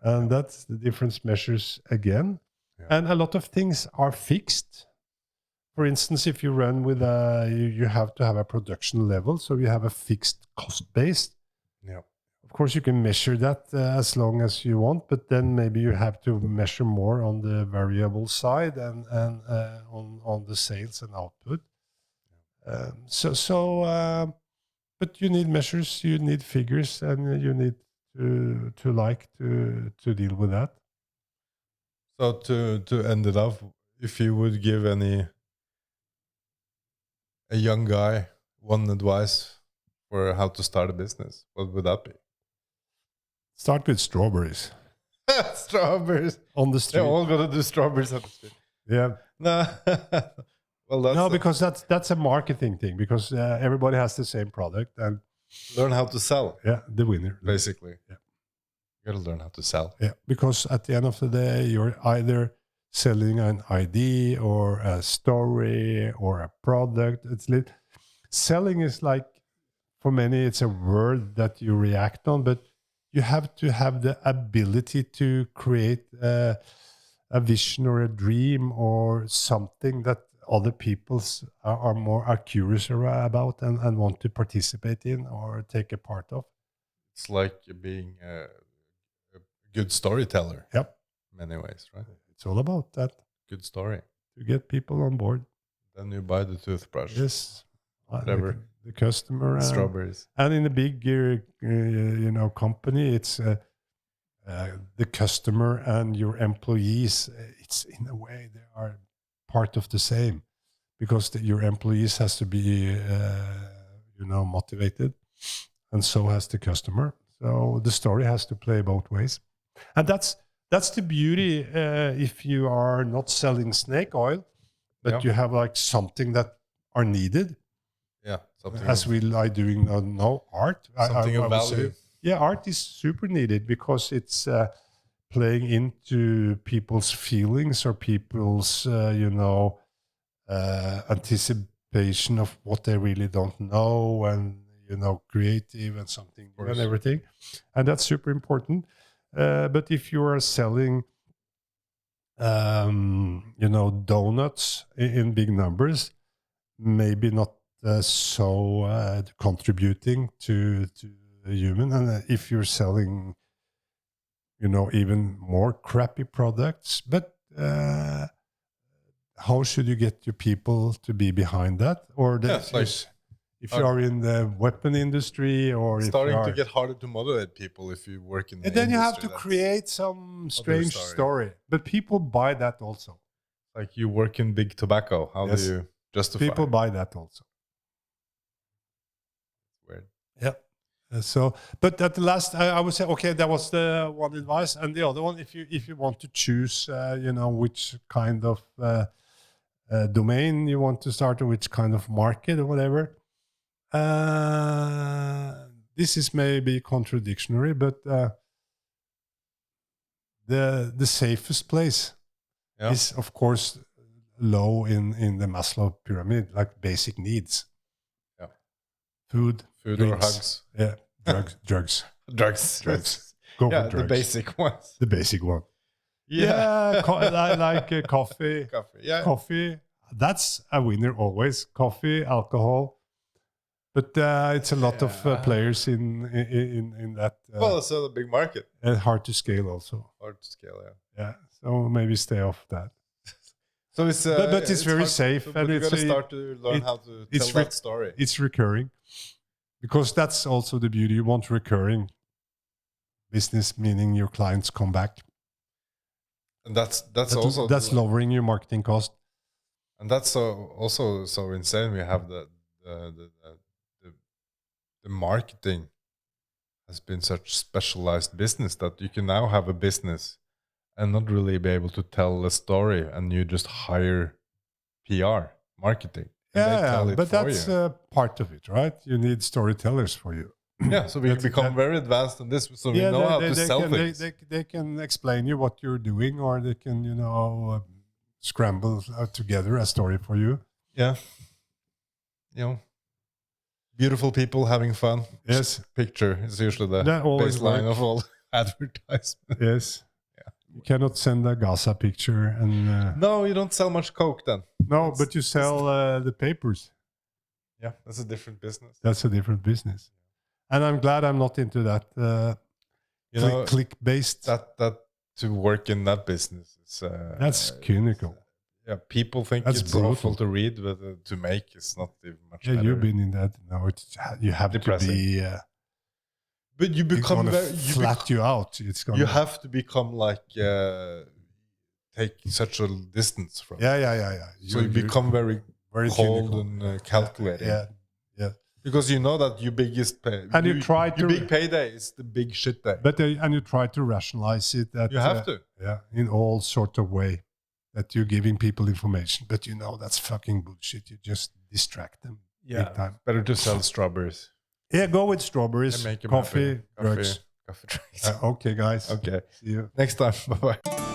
and that's the difference measures again. And a lot of things are fixed. For instance, if you run with you have to have a production level, so you have a fixed cost base. Yeah. Of course, you can measure that as long as you want, but then maybe you have to measure more on the variable side and on the sales and output. But you need measures, you need figures, and you need to deal with that. So to end it off, if you would give a young guy one advice for how to start a business, what would that be? Start with strawberries. Strawberries on the street. They're all gonna do strawberries on the street. Yeah. No. Well, no, because that's a marketing thing. Because everybody has the same product and learn how to sell. Yeah, the winner basically. Yeah, you gotta learn how to sell. Yeah, because at the end of the day, you're either selling an idea or a story or a product. Selling is like, for many, it's a word that you react on, but you have to have the ability to create a vision or a dream or something that other people are curious about and want to participate in or take a part of. It's like being a good storyteller. Yep. In many ways, right? It's all about that. Good story. To get people on board. Then you buy the toothbrush. Yes. Whatever. The customer. Strawberries. And in a big company, it's the customer and your employees. It's in a way they are part of the same, because your employees has to be motivated, and so has the customer. So the story has to play both ways, and that's the beauty. If you are not selling snake oil, but you have like something that are needed. Yeah, something as we like doing now, art. Something of value. Yeah, art is super needed because it's playing into people's feelings or people's anticipation of what they really don't know, and creative and something new and everything, and that's super important. But if you are selling donuts in big numbers, maybe not so contributing to the human. And if you're selling even more crappy products, but how should you get your people to be behind that? Or if you are in the weapon industry, or starting to get harder to motivate people if you work in the then industry, you have to create some strange story. But people buy that also. Like you work in big tobacco. How do you justify? People buy that also. Weird. Yeah. But at the last, I would say, okay, that was the one advice, and the other one, if you want to choose, which kind of domain you want to start, or which kind of market or whatever. This is maybe contradictory, but the safest place is, of course, low in the Maslow pyramid, like basic needs. Yeah. Food or hugs. Yeah. Drugs. Drugs. Go for drugs. The basic ones. The basic one. Yeah. Like coffee. Coffee. Yeah. Coffee. That's a winner always. Coffee, alcohol. But it's a lot of players in that. Well, it's a big market. And hard to scale also. Hard to scale, yeah. Yeah. So maybe stay off that. So it's but it's very safe, and it's got to start to learn how to tell that story. It's recurring. because that's also the beauty. You want recurring business, meaning your clients come back. And that's also lowering your marketing cost. And that's also so insane. We have the marketing has been such specialized business that you can now have a business and not really be able to tell a story, and you just hire PR marketing. And they tell it but for that's you. part of it, right? You need storytellers for you. Yeah, so we become very advanced in this, so we know how to sell things. They can explain you what you're doing, or they can, scramble together a story for you. Yeah, beautiful people having fun. Yes, picture is usually the baseline of all advertisements. Yes. You cannot send a Gaza picture and no, you don't sell much coke then. No, but you sell the papers. Yeah, that's a different business. That's a different business, and I'm glad I'm not into that click based. That to work in that business is that's cynical. Yeah, people think that's it's brutal. awful to read, but to make is not even much better. You've been in that. No, you have depressing. To be. But you become flat you out. It's gonna. You have to become like take such a distance from. Yeah. So you become very cold cynical. And calculating. Yeah. Because you know that your biggest pay, and you try to your big payday is the big shit day. But and you try to rationalize it. That you have to. Yeah, in all sort of way that you're giving people information, but that's fucking bullshit. You just distract them. Yeah, big time. Better to sell strawberries. Yeah, go with strawberries, coffee, drugs. Coffee drinks. Okay, guys. Okay. See you next time. Bye-bye.